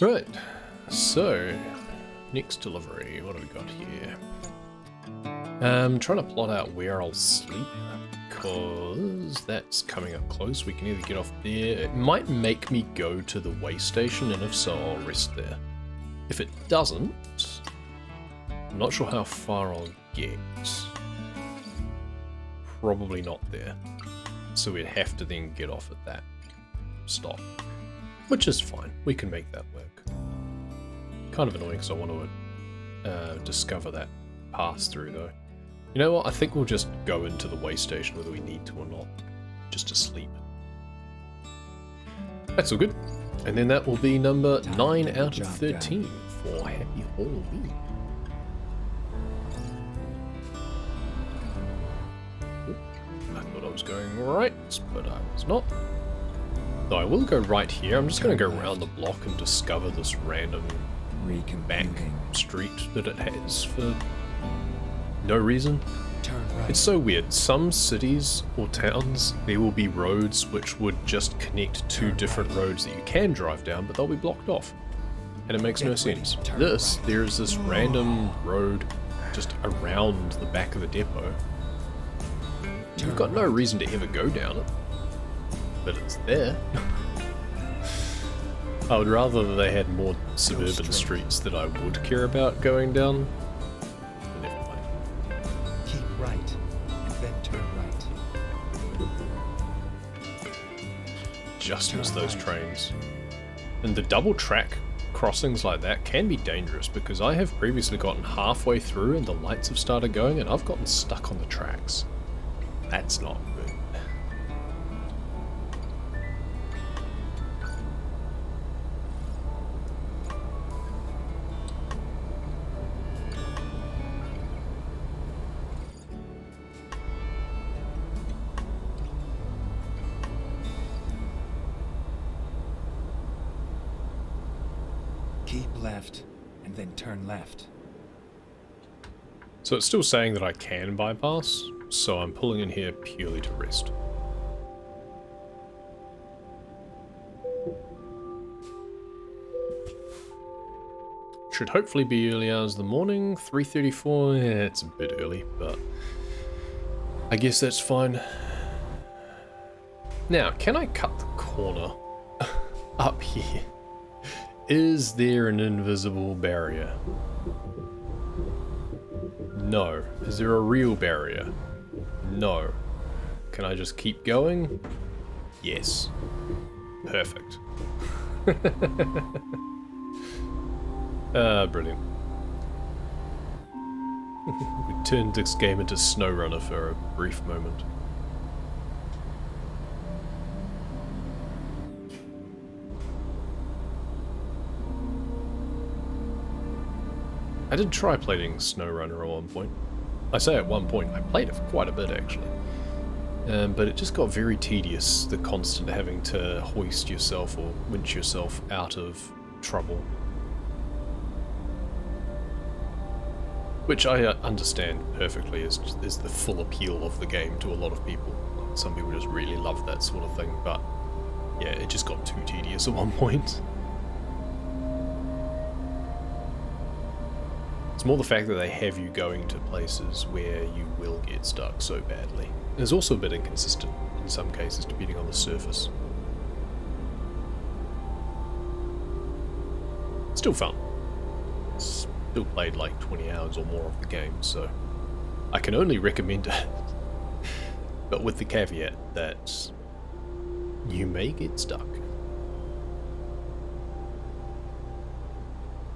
Right, so next delivery, what have we got here? I'm trying to plot out where I'll sleep, because that's coming up close. We can either get off there. It might make me go to the way station, and if so, I'll rest there. If it doesn't, I'm not sure how far I'll get. Probably not there. So we'd have to then get off at that stop, which is fine. We can make that work. Kind of annoying because I want to discover that pass through though. You know what? I think we'll just go into the way station whether we need to or not, just to sleep. That's all good. And then that will be number 9 out of 13 for Happy Hauloween. I thought I was going right, but I was not. Though I will go right here. I'm just going to go around the block and discover this random back street that it has for no reason. Right. It's so weird. Some cities or towns, there will be roads which would just connect two different roads that you can drive down, but they'll be blocked off. And it makes no sense. There's this random road just around the back of the depot. You've got no reason to ever go down it, but it's there. I would rather that they had more suburban streets that I would care about going down. But never mind. Keep right, and then turn right. Just miss those trains. And the double track crossings like that can be dangerous because I have previously gotten halfway through and the lights have started going and I've gotten stuck on the tracks. That's not good. Keep left, and then turn left. So it's still saying that I can bypass, so I'm pulling in here purely to rest. Should hopefully be early hours of the morning, 3:34, yeah, it's a bit early, but I guess that's fine. Now, can I cut the corner up here? Is there an invisible barrier? No. Is there a real barrier? No. Can I just keep going? Yes. Perfect. Brilliant. We turned this game into SnowRunner for a brief moment. I did try playing SnowRunner at one point. I say at one point, I played it for quite a bit actually. But it just got very tedious, the constant having to hoist yourself or winch yourself out of trouble. Which I understand perfectly is the full appeal of the game to a lot of people. Some people just really love that sort of thing, but yeah, it just got too tedious at one point. It's more the fact that they have you going to places where you will get stuck so badly. It's also a bit inconsistent in some cases, depending on the surface. Still fun. Still played like 20 hours or more of the game, so I can only recommend it. But with the caveat that you may get stuck.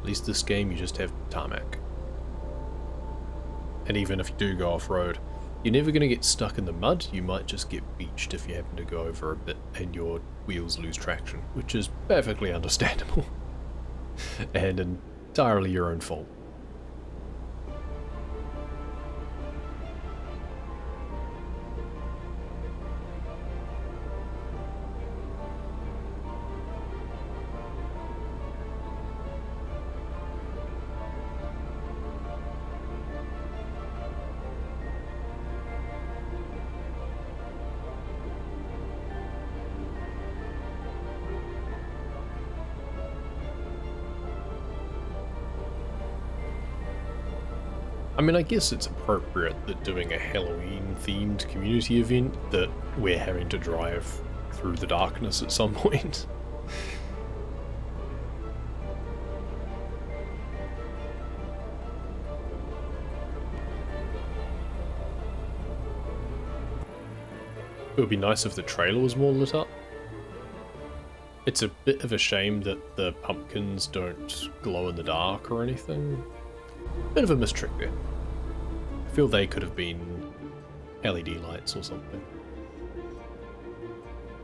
At least this game you just have tarmac. And even if you do go off-road, you're never going to get stuck in the mud, you might just get beached if you happen to go over a bit and your wheels lose traction, which is perfectly understandable. And entirely your own fault. I mean, I guess it's appropriate that doing a Halloween-themed community event that we're having to drive through the darkness at some point. It would be nice if the trailer was more lit up. It's a bit of a shame that the pumpkins don't glow in the dark or anything. Bit of a mistrick there. I feel they could have been LED lights or something.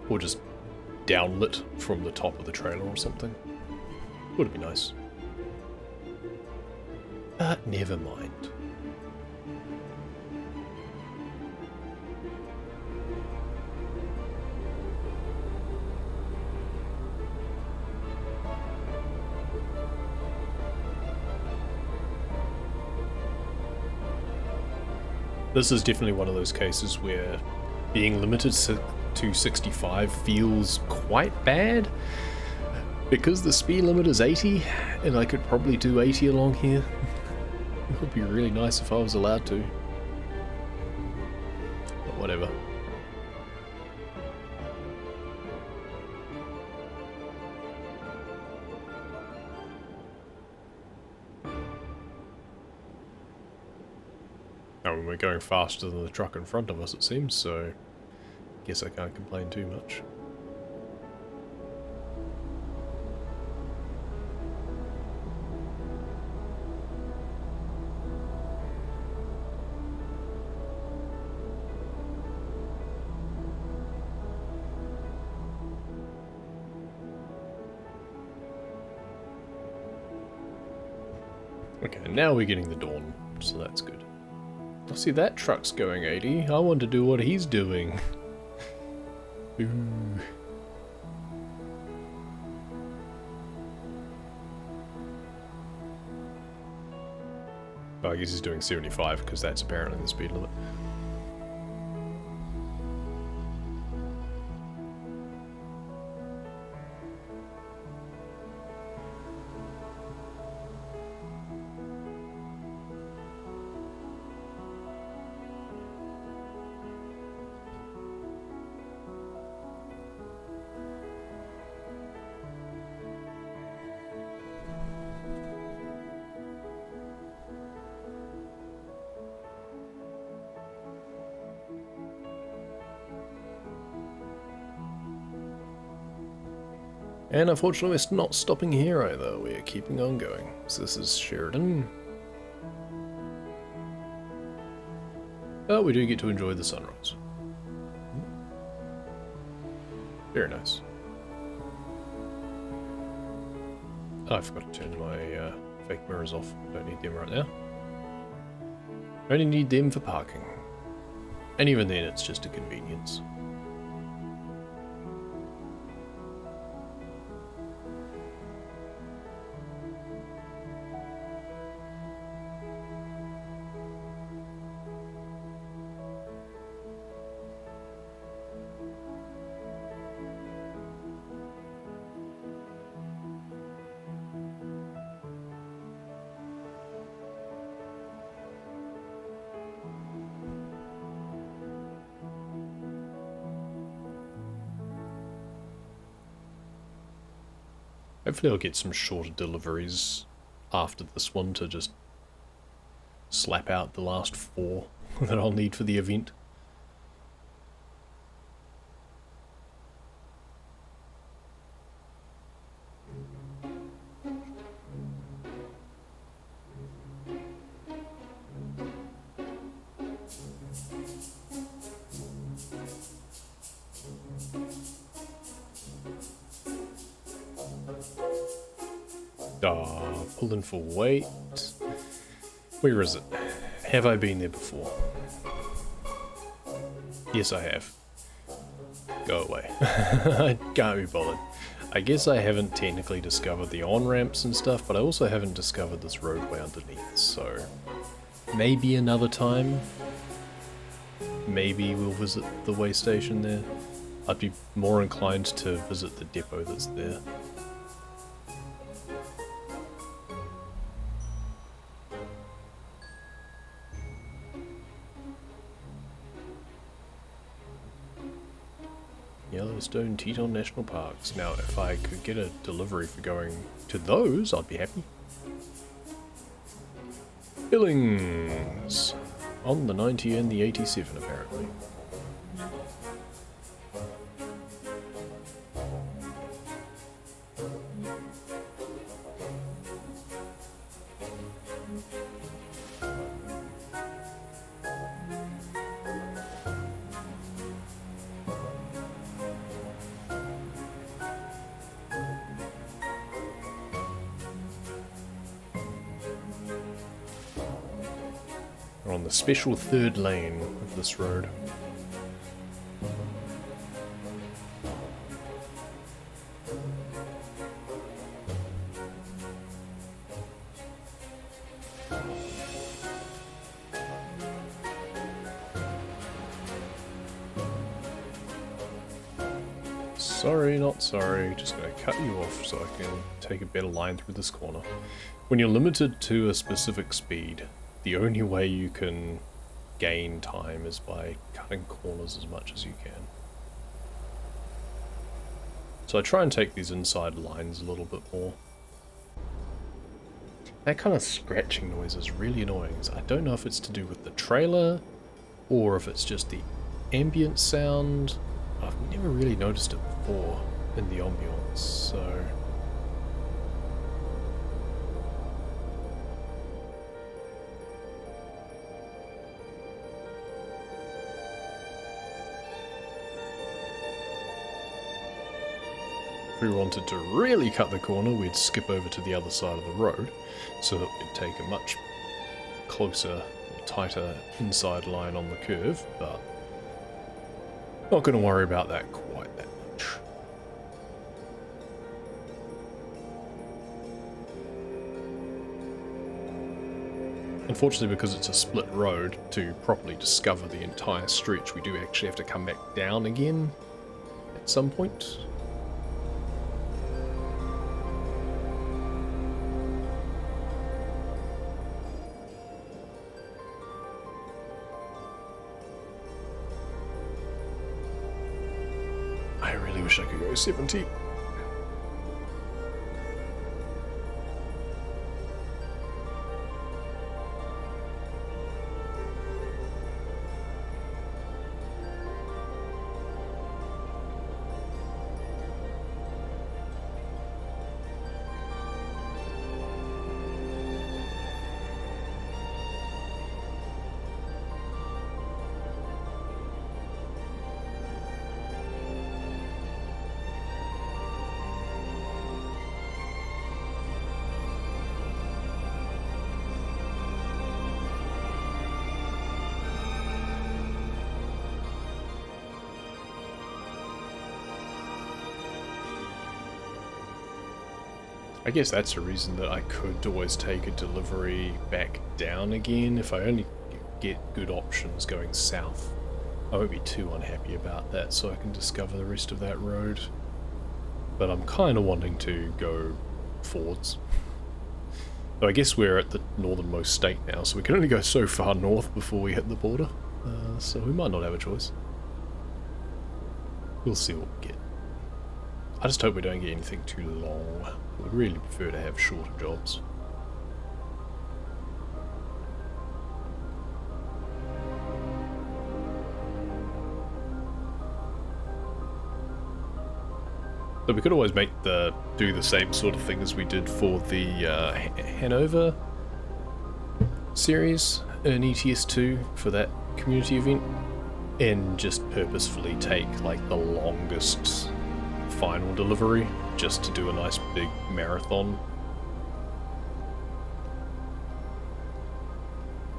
Or just downlit from the top of the trailer or something. Would have been nice. But never mind. This is definitely one of those cases where being limited to 65 feels quite bad, because the speed limit is 80 and I could probably do 80 along here. It would be really nice if I was allowed to, but whatever. I mean, we're going faster than the truck in front of us, it seems, so guess I can't complain too much. Okay, now we're getting the dawn, so that's good. I see that truck's going 80. I want to do what he's doing. Ooh. Oh, I guess he's doing 75 because that's apparently the speed limit. And unfortunately we're not stopping here either, we're keeping on going. So this is Sheridan. But we do get to enjoy the sunrise. Very nice. Oh, I forgot to turn my fake mirrors off. Don't need them right now. Only need them for parking. And even then it's just a convenience. Hopefully I'll get some shorter deliveries after this one to just slap out the last 4 that I'll need for the event. Pulling for weight. Where is it? Have I been there before? Yes, I have. Go away. I can't be bothered. I guess I haven't technically discovered the on-ramps and stuff, but I also haven't discovered this roadway underneath, so maybe another time. Maybe we'll visit the way station there. I'd be more inclined to visit the depot that's there. Yellowstone, Teton National Parks. Now, if I could get a delivery for going to those, I'd be happy. Billings! On the 90 and the 87, apparently. We're on the special third lane of this road. Sorry, not sorry. Just gonna cut you off so I can take a better line through this corner. When you're limited to a specific speed, the only way you can gain time is by cutting corners as much as you can. So I try and take these inside lines a little bit more. That kind of scratching noise is really annoying. I don't know if it's to do with the trailer or if it's just the ambient sound. I've never really noticed it before in the ambience, so... If we wanted to really cut the corner, we'd skip over to the other side of the road, so that we'd take a much closer, tighter inside line on the curve, but not going to worry about that quite that much. Unfortunately, because it's a split road, to properly discover the entire stretch, we do actually have to come back down again at some point. I really wish I could go 70. I guess that's a reason that I could always take a delivery back down again. If I only get good options going south, I won't be too unhappy about that, so I can discover the rest of that road. But I'm kind of wanting to go forwards. So I guess we're at the northernmost state now, so we can only go so far north before we hit the border. So we might not have a choice. We'll see what we get. I just hope we don't get anything too long. I would really prefer to have shorter jobs. So we could always do the same sort of thing as we did for the Hanover series in ETS2 for that community event, and just purposefully take like the longest final delivery just to do a nice big marathon.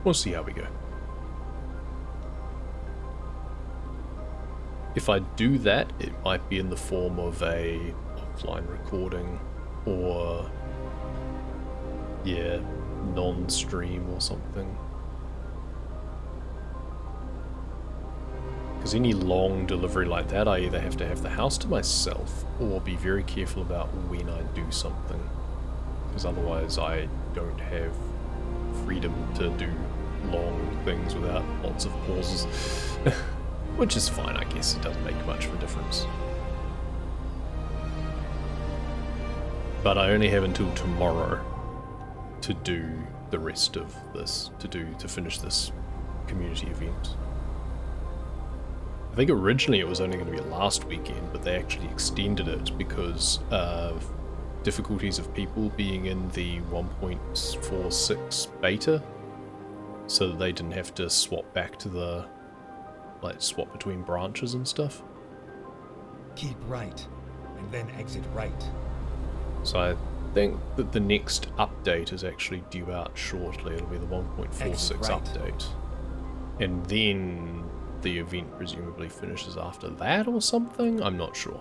We'll see how we go. If I do that, it might be in the form of a offline recording or, yeah, non-stream or something. Because any long delivery like that, I either have to have the house to myself or be very careful about when I do something. Because otherwise I don't have freedom to do long things without lots of pauses. Which is fine, I guess. It doesn't make much of a difference. but I only have until tomorrow to do the rest of this, to finish this community event. I think originally it was only going to be last weekend, but they actually extended it because of difficulties of people being in the 1.46 beta, so that they didn't have to swap back to the, like, swap between branches and stuff. Keep right, and then exit right. So I think that the next update is actually due out shortly. It'll be the 1.46 Exit right. update. And then the event presumably finishes after that or something? I'm not sure.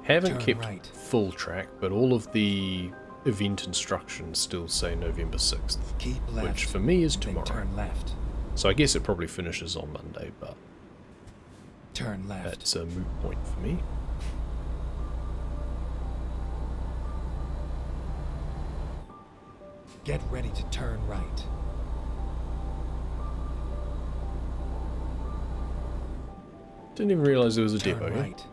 Haven't Turn kept right. full track, but all of the event instructions still say November 6th, Keep left, which for me is and then tomorrow. turn left. So I guess it probably finishes on Monday, but Turn left. that's a moot point for me. Get ready to turn right. Didn't even realize there was a Turn depot here. right.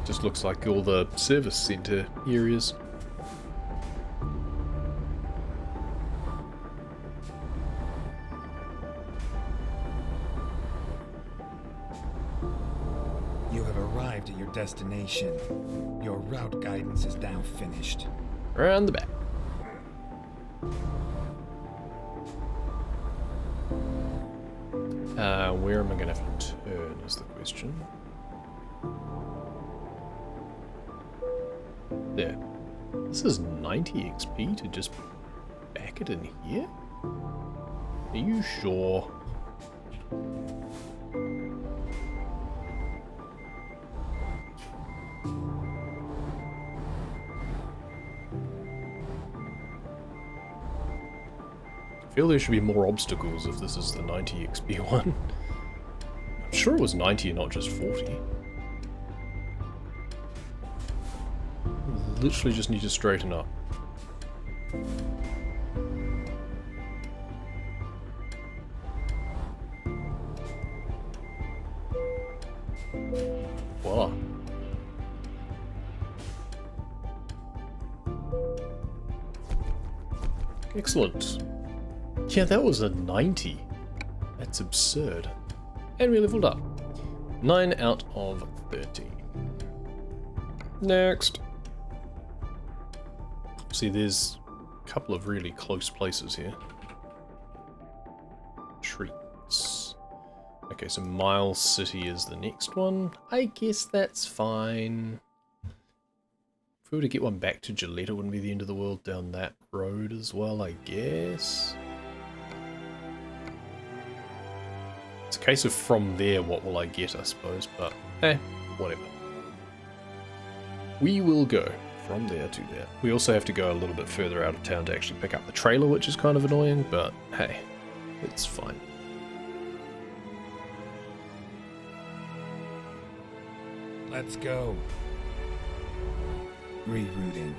Just looks like all the service center areas. You have arrived at your destination. Your route guidance is now finished. Around the back. Where am I going to have to turn is the question. There. This is 90 XP to just back it in here? Are you sure? I feel there should be more obstacles if this is the 90 XP one. I'm sure it was 90 and not just 40. Literally just need to straighten up. Voila. Excellent. Yeah, that was a 90. That's absurd. And we leveled up. 9 out of 13. Next. See, there's a couple of really close places here. Treats. Okay, so Miles City is the next one. I guess that's fine. If we were to get one back to Gillette, it wouldn't be the end of the world down that road as well, I guess. It's a case of from there, what will I get, I suppose, but whatever. We will go from there to there. We also have to go a little bit further out of town to actually pick up the trailer, which is kind of annoying, but hey, it's fine. Let's go. Rerouting.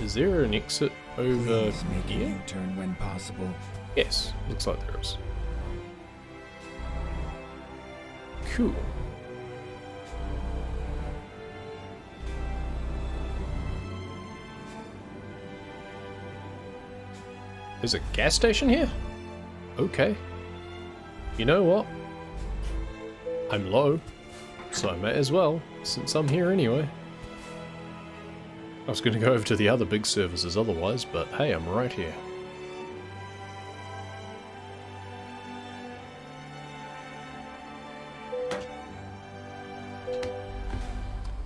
Is there an exit over Please make a here? U-turn when possible. Yes, looks like there is. Cool. There's a gas station here? Okay. You know what? I'm low, so I may as well, since I'm here anyway. I was going to go over to the other big services otherwise, but hey, I'm right here.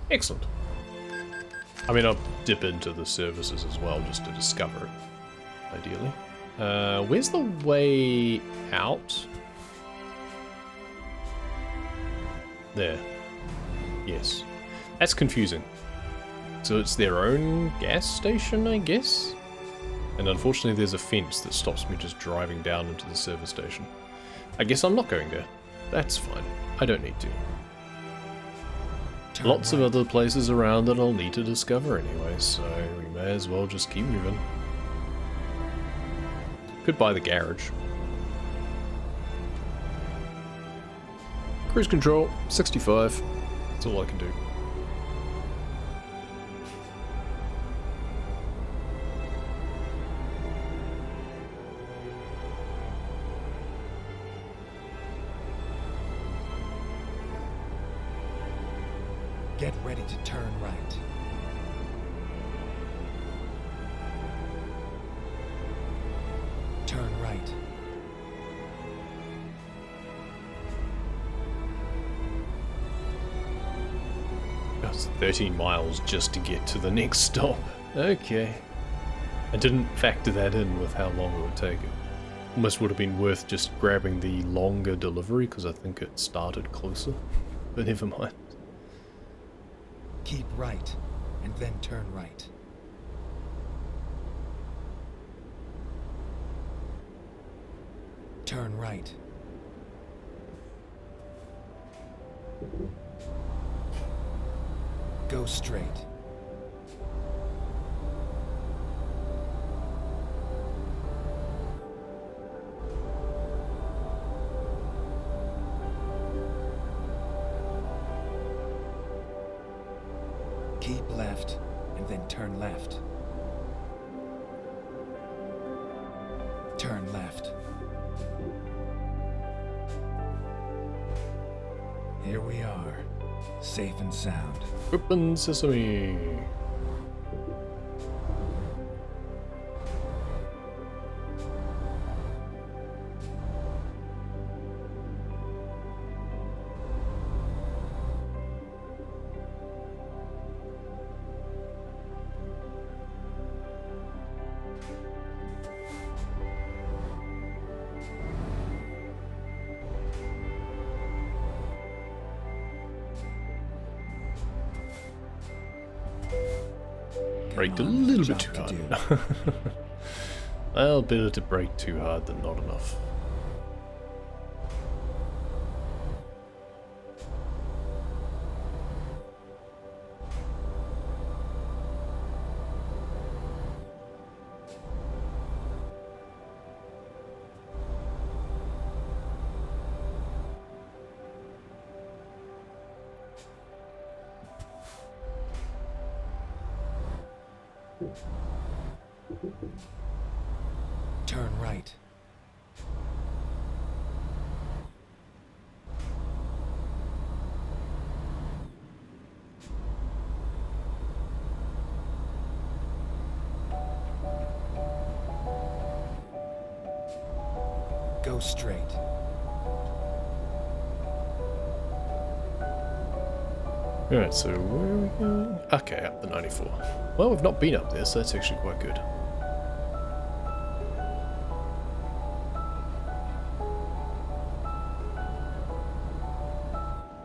Excellent. I mean, I'll dip into the services as well, just to discover it, ideally. Where's the way out? There. Yes. That's confusing. So it's their own gas station, I guess? And unfortunately there's a fence that stops me just driving down into the service station. I guess I'm not going there. That's fine. I don't need to. Turn Lots of right. other places around that I'll need to discover anyway, so we may as well just keep moving. Could buy the garage. Cruise control, 65. That's all I can do. Get ready to turn right. Turn right. That's 13 miles just to get to the next stop. Okay. I didn't factor that in with how long it would take. It almost would have been worth just grabbing the longer delivery because I think it started closer. But never mind. Keep right, and then turn right. Turn right. Go straight. Keep left, and then turn left. Turn left. Here we are, safe and sound. Open sesame. Braked a little bit too hard. Well, better to brake too hard than not enough. Turn right. Go straight. Alright, so where are we going? Okay, up the 94. Well, we've not been up there, so that's actually quite good.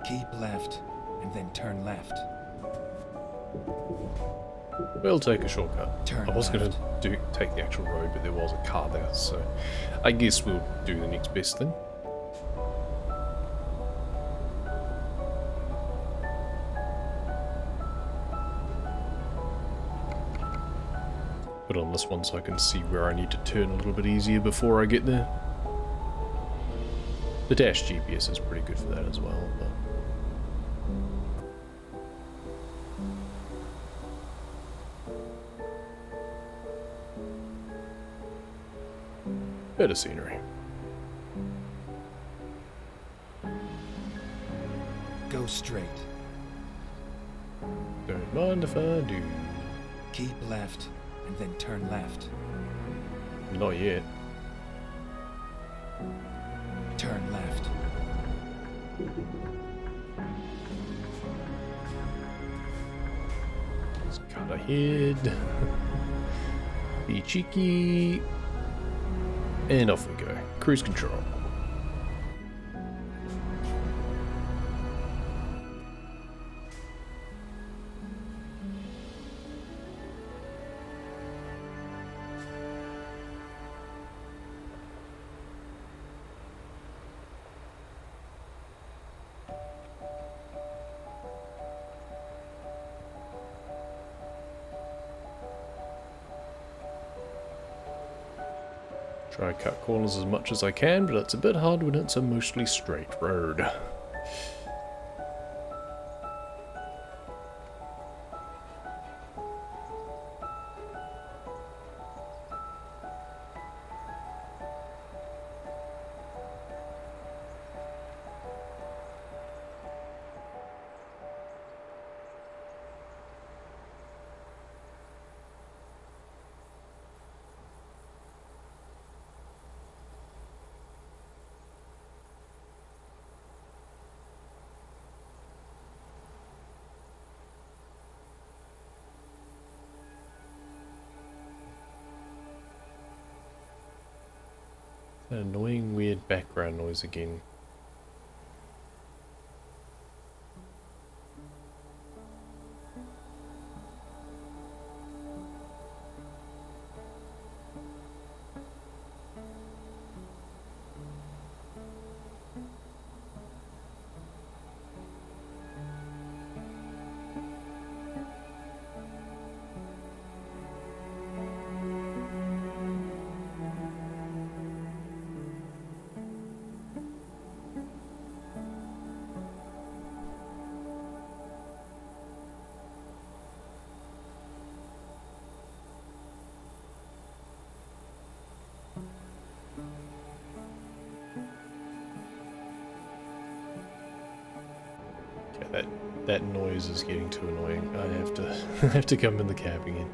Keep left, and then turn left. We'll take a shortcut. Turn I was going left. to take the actual road, but there was a car there, so I guess we'll do the next best thing. Put on this one so I can see where I need to turn a little bit easier before I get there. The dash GPS is pretty good for that as well, but... Better scenery. Go straight. Don't mind if I do. Keep left, and then turn left. Not yet. Turn left. Let's cut ahead. Be cheeky. And off we go. Cruise control. Try and cut corners as much as I can, but it's a bit hard when it's a mostly straight road. That annoying weird background noise again. That noise is getting too annoying. I have to I have to come in the cab again.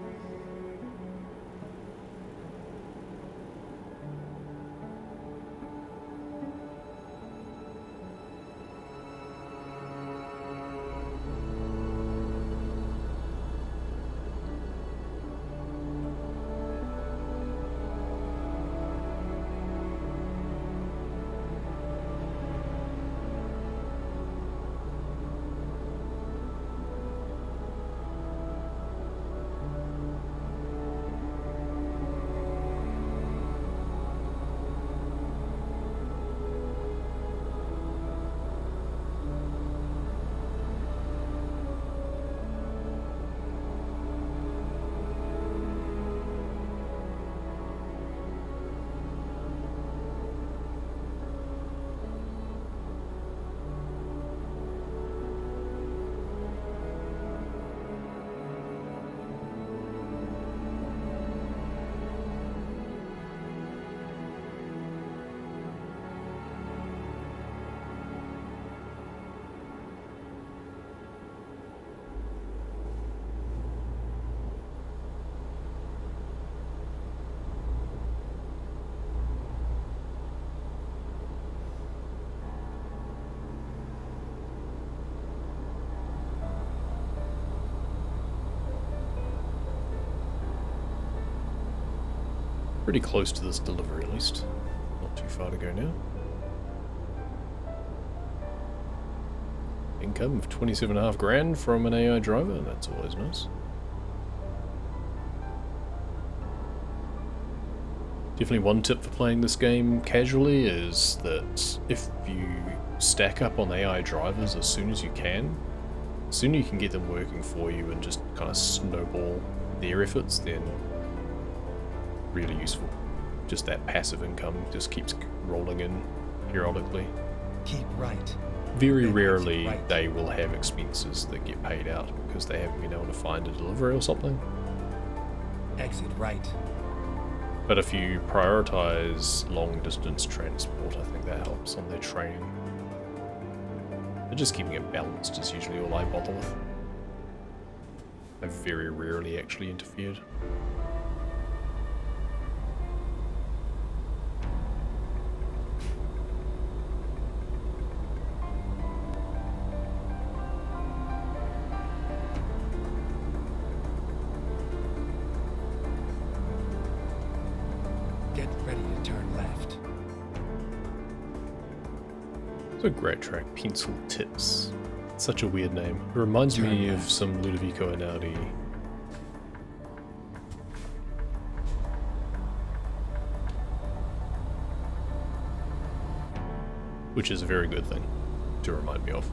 Pretty close to this delivery at least. Not too far to go now. Income of 27.5 grand from an AI driver, that's always nice. Definitely one tip for playing this game casually is that if you stack up on AI drivers as soon as you can, the sooner you can get them working for you and just kind of snowball their efforts, then really useful. Just that passive income just keeps rolling in periodically. Keep right. Very Then rarely exit right. they will have expenses that get paid out because they haven't been able to find a delivery or something. Exit right. But if you prioritize long distance transport, I think that helps on their training. But just keeping it balanced is usually all I bother with. I've very rarely actually interfered. Get ready to turn left. It's a great track, Pencil Tips. Such a weird name. It reminds me Turn of left. some Ludovico Einaudi. Which is a very good thing to remind me of.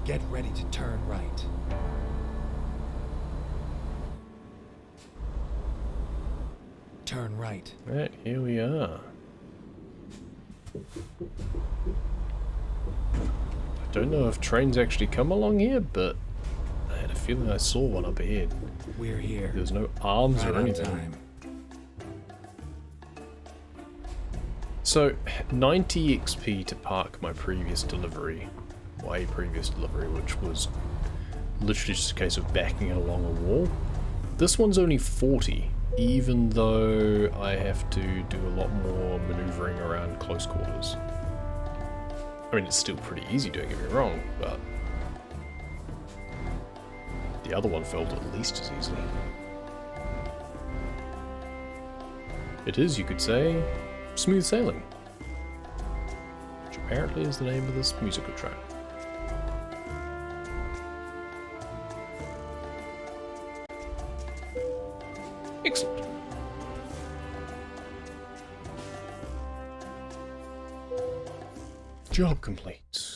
Get ready to turn right. Turn right. Right, here we are. I don't know if trains actually come along here, but I had a feeling I saw one up ahead. We're here. There's no arms Right or on anything. time. So, 90 XP to park my previous delivery. Well, a previous delivery, which was literally just a case of backing it along a wall. This one's only 40, even though I have to do a lot more maneuvering around close quarters. I mean, it's still pretty easy, don't get me wrong, but the other one felt at least as easily. It is, you could say, smooth sailing, which apparently is the name of this musical track. Excellent. Job complete.